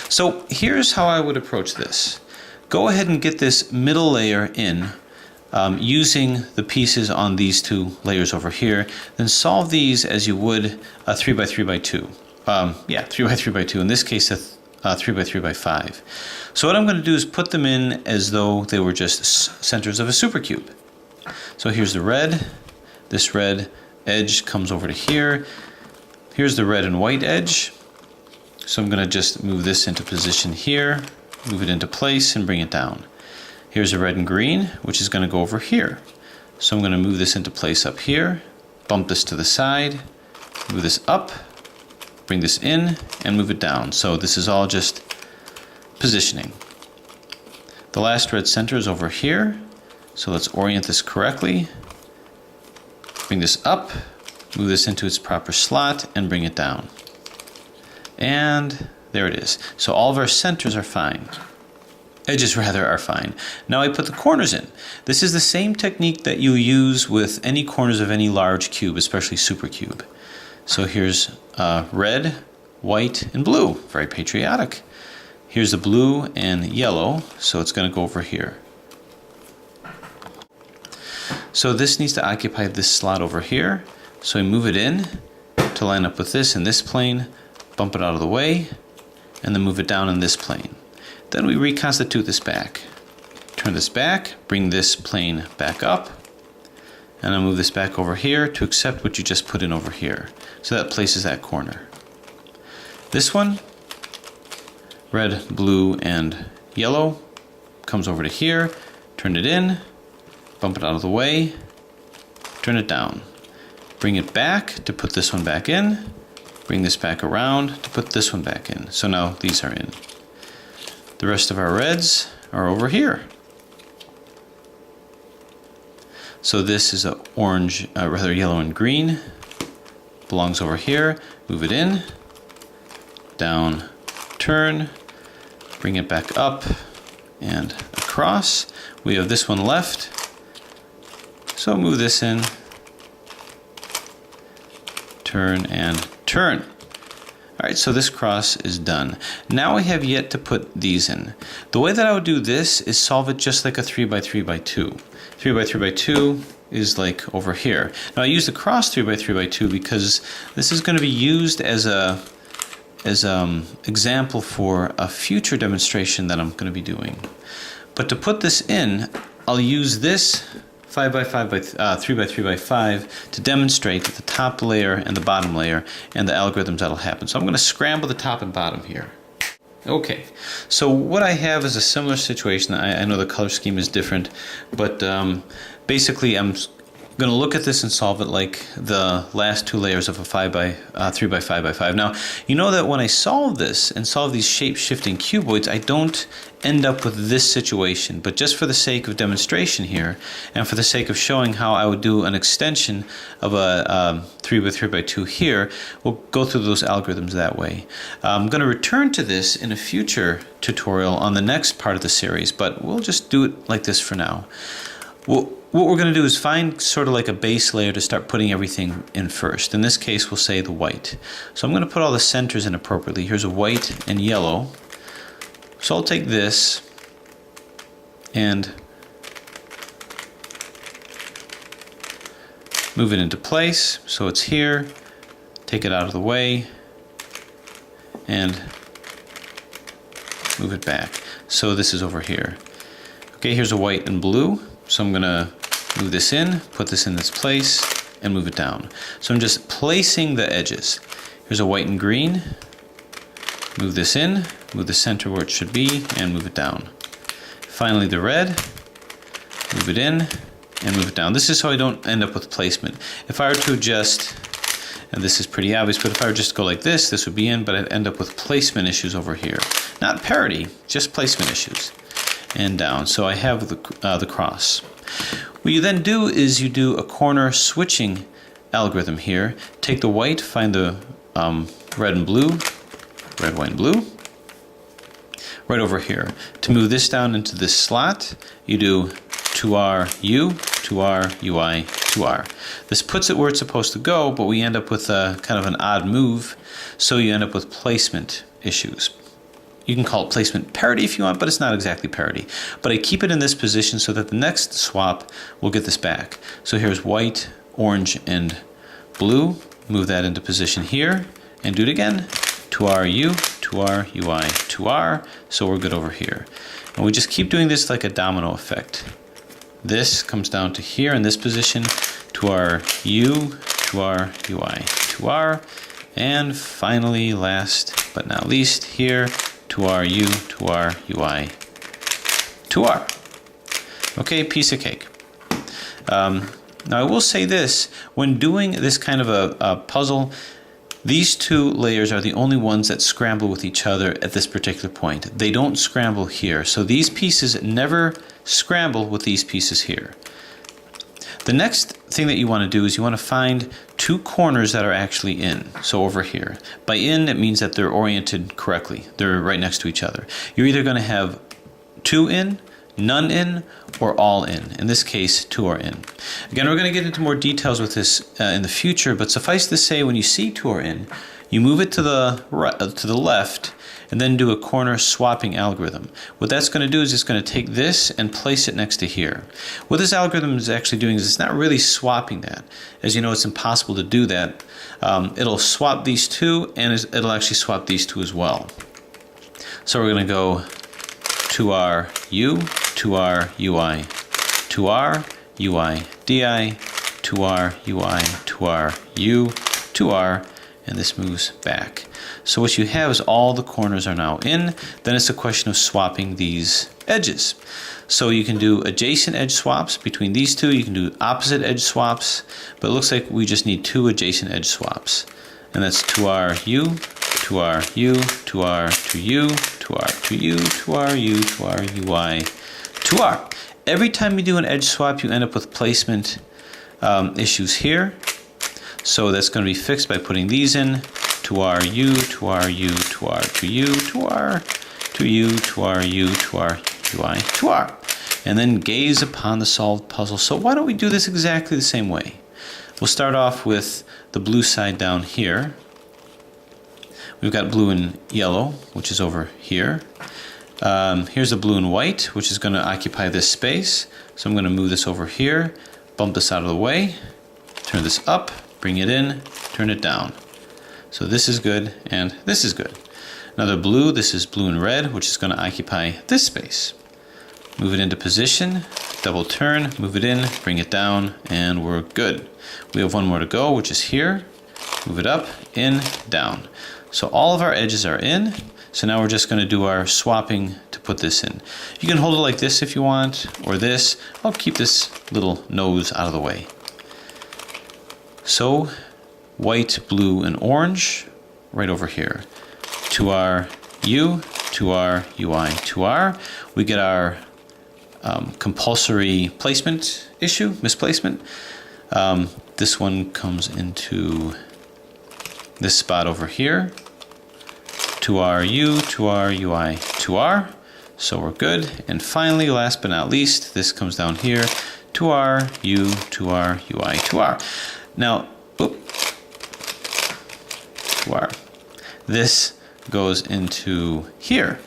So here's how I would approach this. Go ahead and get this middle layer in using the pieces on these two layers over here. Then solve these as you would a 3 by 3 by 2. 3 by 3 by 2. In this case, a 3 by 3 by 5. So what I'm going to do is put them in as though they were just centers of a supercube. So here's the red. This red edge comes over to here. Here's the red and white edge. So I'm going to just move this into position here, move it into place, and bring it down. Here's a red and green, which is going to go over here. So I'm going to move this into place up here, bump this to the side, move this up, bring this in, and move it down. So this is all just positioning. The last red center is over here. So let's orient this correctly. Bring this up, move this into its proper slot, and bring it down. And there it is. So all of our centers are fine. Edges rather are fine. Now I put the corners in. This is the same technique that you use with any corners of any large cube, especially supercube. So here's red, white, and blue. Very patriotic. Here's the blue and yellow, so it's going to go over here. So this needs to occupy this slot over here. So we move it in to line up with this in this plane, bump it out of the way, and then move it down in this plane. Then we reconstitute this back. Turn this back, bring this plane back up, and I'll move this back over here to accept what you just put in over here. So that places that corner. This one, red, blue, and yellow, comes over to here, turn it in, bump it out of the way, turn it down. Bring it back to put this one back in, bring this back around to put this one back in. So now these are in. The rest of our reds are over here. So this is a orange, rather yellow and green, belongs over here. Move it in, down, turn, bring it back up and across. We have this one left. So move this in, turn and turn. Alright, so this cross is done. Now I have yet to put these in. The way that I would do this is solve it just like a 3 by 3 by 2. 3 by 3 by 2 is like over here. Now I use the cross 3 by 3 by 2 because this is going to be used as a example for a future demonstration that I'm going to be doing. But to put this in, I'll use this 5 by 5 by 3 by 3 by 5 to demonstrate the top layer and the bottom layer and the algorithms that'll happen. So I'm going to scramble the top and bottom here. Okay, so what I have is a similar situation. I know the color scheme is different, but basically I'm going to look at this and solve it like the last two layers of a 3 by 5 by 5. Now, you know that when I solve this and solve these shape-shifting cuboids, I don't end up with this situation, but just for the sake of demonstration here, and for the sake of showing how I would do an extension of a 3 by 3 by 2 here, we'll go through those algorithms that way. I'm going to return to this in a future tutorial on the next part of the series, but we'll just do it like this for now. What we're going to do is find sort of like a base layer to start putting everything in first. In this case, we'll say the white. So I'm going to put all the centers in appropriately. Here's a white and yellow. So I'll take this and move it into place. So it's here. Take it out of the way and move it back. So this is over here. Okay, here's a white and blue. So I'm going to move this in, put this in its place, and move it down. So I'm just placing the edges. Here's a white and green. Move this in, move the center where it should be, and move it down. Finally the red, move it in, and move it down. This is so I don't end up with placement. If I were to adjust, and this is pretty obvious, but if I were just to go like this, this would be in, but I'd end up with placement issues over here. Not parity, just placement issues. And down. So I have the cross. What you then do is you do a corner switching algorithm here. Take the white, find the red and blue, red, white, and blue, right over here. To move this down into this slot, you do 2R, U, 2R, UI, 2R. This puts it where it's supposed to go, but we end up with a kind of an odd move, so you end up with placement issues. You can call it placement parity if you want, but it's not exactly parity. But I keep it in this position so that the next swap will get this back. So here's white, orange, and blue. Move that into position here and do it again. 2R U, 2R UI, 2R. So we're good over here. And we just keep doing this like a domino effect. This comes down to here in this position. 2R U, 2R UI, 2R. And finally, last but not least, here, 2R U, 2R UI, 2R. Okay, piece of cake. Now I will say this, when doing this kind of a puzzle, these two layers are the only ones that scramble with each other at this particular point. They don't scramble here. So these pieces never scramble with these pieces here. The next thing that you want to do is you want to find two corners that are actually in. So over here. By in, it means that they're oriented correctly. They're right next to each other. You're either going to have two in, none in, or all in. In this case, two are in. Again, we're going to get into more details with this in the future, but suffice to say, when you see two are in, you move it to the left, and then do a corner swapping algorithm. What that's going to do is it's going to take this and place it next to here. What this algorithm is actually doing is it's not really swapping that. As you know, it's impossible to do that. It'll swap these two, and it'll actually swap these two as well. So we're going to go 2R U, 2R UI, 2R UI DI, 2R UI, 2R U, 2R, and this moves back. So what you have is all the corners are now in. Then it's a question of swapping these edges. So you can do adjacent edge swaps between these two. You can do opposite edge swaps. But it looks like we just need two adjacent edge swaps. And that's 2RU, 2RU, 2R, 2U, 2R, 2U, 2RU, 2RUI, 2R. Every time you do an edge swap, you end up with placement issues here. So that's going to be fixed by putting these in. 2RU, 2RU, 2R, 2U, 2R, 2U, 2RU, 2RUI, 2R. And then gaze upon the solved puzzle. So why don't we do this exactly the same way? We'll start off with the blue side down here. We've got blue and yellow, which is over here. Here's the blue and white, which is going to occupy this space. So I'm going to move this over here, bump this out of the way, turn this up, bring it in, turn it down. So this is good, and this is good. Another blue, this is blue and red, which is going to occupy this space. Move it into position, double turn, move it in, bring it down, and we're good. We have one more to go, which is here. Move it up, in, down. So all of our edges are in. So now we're just going to do our swapping to put this in. You can hold it like this if you want, or this. I'll keep this little nose out of the way. So white, blue, and orange right over here. 2R U, 2R UI, 2R. We get our compulsory placement issue, misplacement. This one comes into this spot over here. 2R U, 2R UI, 2R. So we're good. And finally, last but not least, this comes down here. 2R U, 2R UI, 2R. Now, 2R. This goes into here.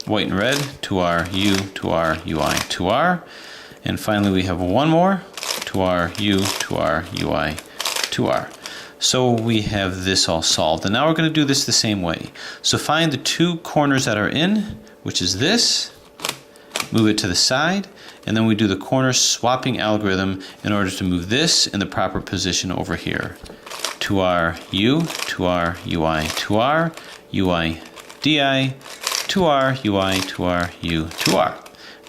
White and red, 2R U, 2R UI, 2R. And finally we have one more, 2R U, 2R UI, 2R. So we have this all solved. And now we're going to do this the same way. So find the two corners that are in, which is this, move it to the side, and then we do the corner swapping algorithm in order to move this in the proper position over here. 2R U, 2R UI, 2R, UI DI, 2R UI, 2R U, 2R.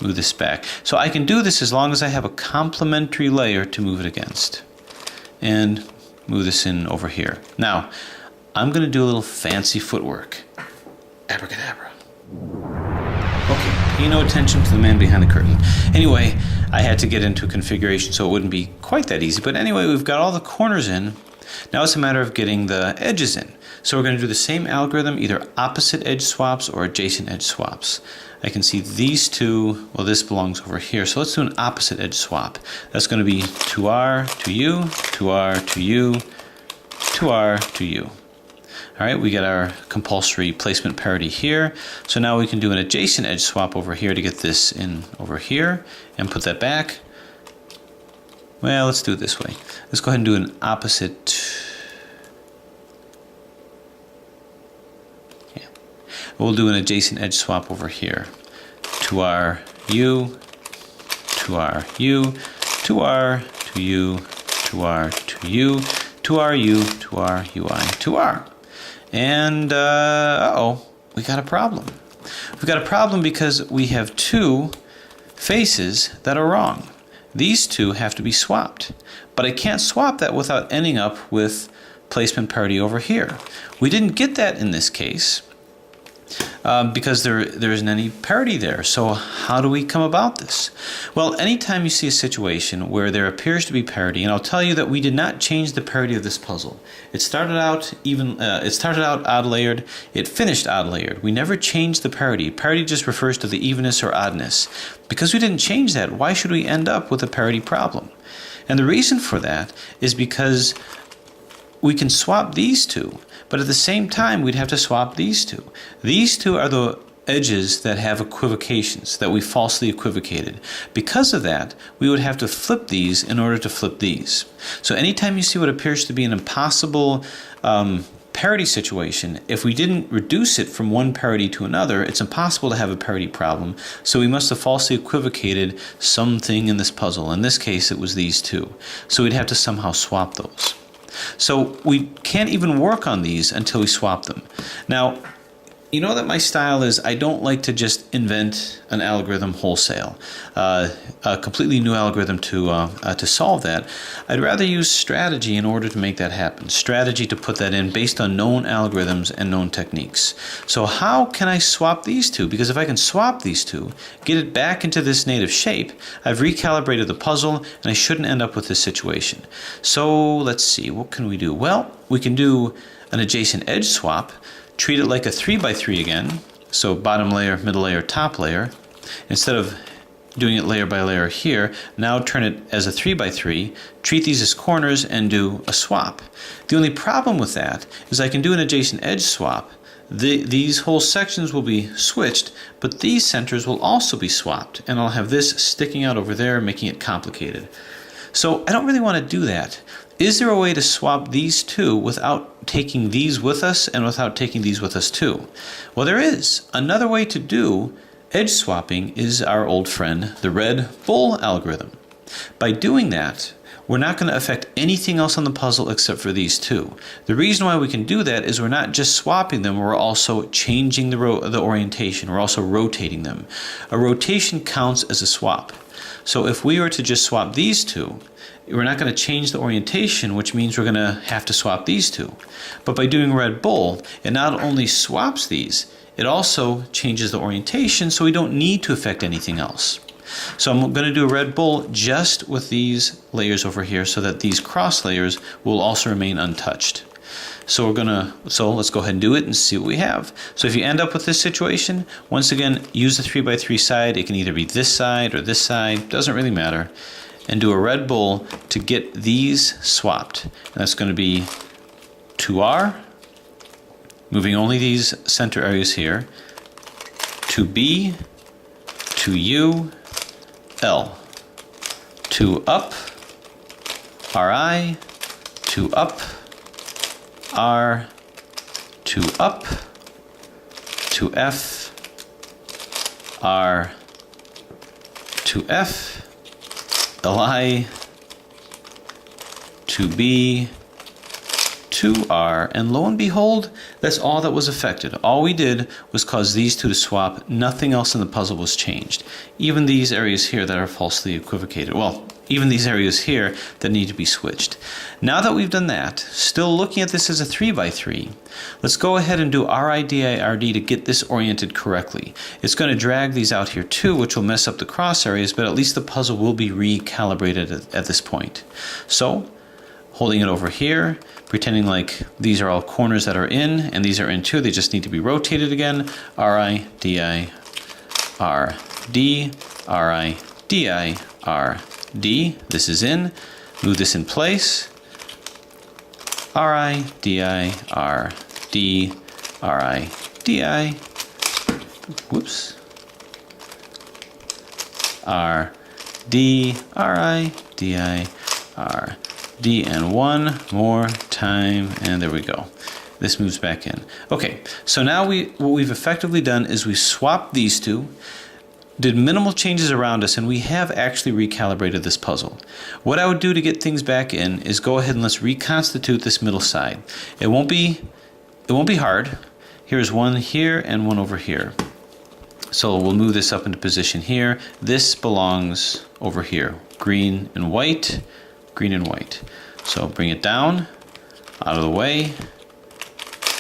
Move this back. So I can do this as long as I have a complementary layer to move it against. And move this in over here. Now, I'm going to do a little fancy footwork. Abracadabra. Okay, pay no attention to the man behind the curtain. Anyway, I had to get into a configuration so it wouldn't be quite that easy. But anyway, we've got all the corners in. Now it's a matter of getting the edges in. So we're going to do the same algorithm, either opposite edge swaps or adjacent edge swaps. I can see these two, well, this belongs over here. So let's do an opposite edge swap. That's going to be 2R to U, 2R to U, 2R to U. All right, we got our compulsory placement parity here. So now we can do an adjacent edge swap over here to get this in over here and put that back. Well, let's do it this way. Let's go ahead and do an opposite. Yeah. We'll do an adjacent edge swap over here to our U, to our U, to our, to U, to our, to U, to our U, to our UI, to R. And, uh-oh, we got a problem. We've got a problem because we have two faces that are wrong. These two have to be swapped. But I can't swap that without ending up with placement parity over here. We didn't get that in this case because there isn't any parity there. So how do we come about this? Well, anytime you see a situation where there appears to be parity, and I'll tell you that we did not change the parity of this puzzle. It started out odd layered. It finished odd layered. We never changed the parity. Parity just refers to the evenness or oddness. Because we didn't change that, why should we end up with a parity problem? And the reason for that is because we can swap these two, but at the same time we'd have to swap these two. These two are the edges that have equivocations, that we falsely equivocated. Because of that, we would have to flip these in order to flip these. So anytime you see what appears to be an impossible parity situation, if we didn't reduce it from one parity to another, it's impossible to have a parity problem. So we must have falsely equivocated something in this puzzle. In this case, it was these two. So we'd have to somehow swap those. So we can't even work on these until we swap them. Now, you know that my style is I don't like to just invent an algorithm wholesale, a completely new algorithm to solve that. I'd rather use strategy in order to make that happen. Strategy to put that in based on known algorithms and known techniques. So how can I swap these two? Because if I can swap these two, get it back into this native shape, I've recalibrated the puzzle and I shouldn't end up with this situation. So let's see, what can we do? Well, we can do an adjacent edge swap. Treat it like a 3x3 again, so bottom layer, middle layer, top layer. Instead of doing it layer by layer here, now turn it as a 3x3, treat these as corners and do a swap. The only problem with that is I can do an adjacent edge swap. These whole sections will be switched, but these centers will also be swapped, and I'll have this sticking out over there, making it complicated. So I don't really want to do that. Is there a way to swap these two without taking these with us and without taking these with us too? Well, there is. Another way to do edge swapping is our old friend, the red bull algorithm. By doing that, we're not going to affect anything else on the puzzle except for these two. The reason why we can do that is we're not just swapping them, we're also changing the orientation. We're also rotating them. A rotation counts as a swap. So if we were to just swap these two, we're not going to change the orientation, which means we're going to have to swap these two. But by doing red bull, it not only swaps these, it also changes the orientation, so we don't need to affect anything else. So I'm going to do a red bull just with these layers over here so that these cross layers will also remain untouched. So let's go ahead and do it and see what we have. So if you end up with this situation, once again, use the 3x3 side. It can either be this side or this side, doesn't really matter. And do a red bull to get these swapped. And that's going to be 2R, moving only these center areas here, 2B, 2U, L, 2 up, RI, 2 up, R, 2 up, 2F, R, 2F, Li, 2B, 2R, and lo and behold, that's all that was affected. All we did was cause these two to swap. Nothing else in the puzzle was changed. Even these areas here that are falsely equivocated. Well, even these areas here that need to be switched. Now that we've done that, still looking at this as a 3x3, let's go ahead and do RIDIRD to get this oriented correctly. It's going to drag these out here too, which will mess up the cross areas, but at least the puzzle will be recalibrated at this point. So, holding it over here, pretending like these are all corners that are in, and these are in too, they just need to be rotated again. RIDIRD, RIDIRD, this is in, move this in place, RIDIRD, D, RI, DI, whoops, R, D, RI, DI, R, D, and one more time, and there we go. This moves back in. Okay, so now what we've effectively done is we swapped these two, did minimal changes around us, and we have actually recalibrated this puzzle. What I would do to get things back in is go ahead and let's reconstitute this middle side. It won't be hard. Here's one here and one over here. So we'll move this up into position here. This belongs over here. Green and white, green and white. So bring it down, out of the way,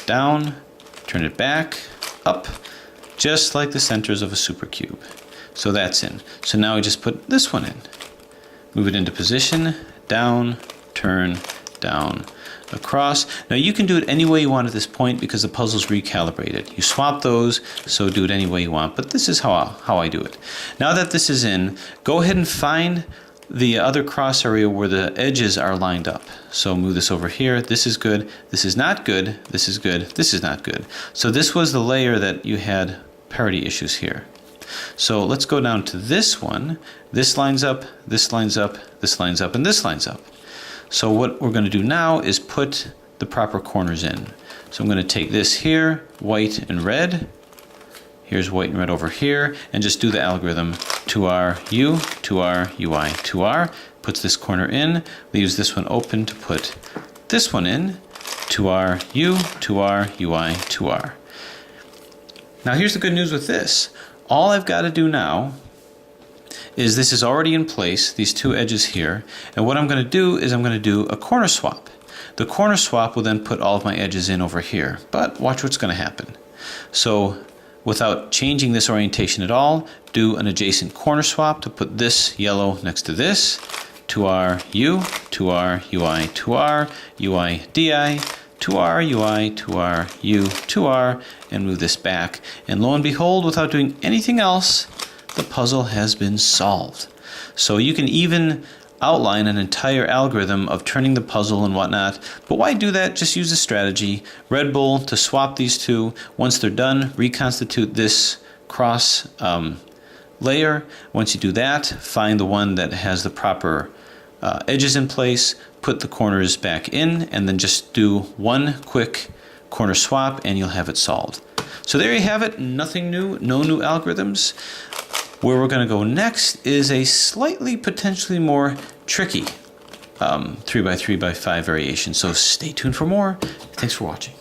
down, turn it back, up, just like the centers of a supercube. So that's in. So now we just put this one in. Move it into position, down, turn, down, across. Now you can do it any way you want at this point because the puzzle's recalibrated. You swap those, so do it any way you want, but this is how I do it. Now that this is in, go ahead and find the other cross area where the edges are lined up. So move this over here. This is good. This is not good. This is good. This is not good. So this was the layer that you had parity issues here. So let's go down to this one. This lines up, this lines up, this lines up, and this lines up. So what we're going to do now is put the proper corners in. So I'm going to take this here, white and red. Here's white and red over here, and just do the algorithm. 2R, U, 2R, UI, 2R. Puts this corner in, leaves this one open to put this one in. 2R, U, 2R, UI, 2R. Now here's the good news with this. All I've got to do now is this is already in place, these two edges here, and what I'm going to do is I'm going to do a corner swap. The corner swap will then put all of my edges in over here, but watch what's going to happen. So without changing this orientation at all, do an adjacent corner swap to put this yellow next to this. 2R, U, 2R, UI, 2R, UI, DI, 2R, UI, 2R, U, 2R, and move this back. And lo and behold, without doing anything else, the puzzle has been solved. So you can even outline an entire algorithm of turning the puzzle and whatnot, but why do that? Just use a strategy. Red Bull to swap these two. Once they're done, reconstitute this cross layer. Once you do that, find the one that has the proper edges in place, put the corners back in, and then just do one quick corner swap and you'll have it solved. So there you have it, nothing new, no new algorithms. Where we're going to go next is a slightly potentially more tricky 3x3x5 variation. So stay tuned for more. Thanks for watching.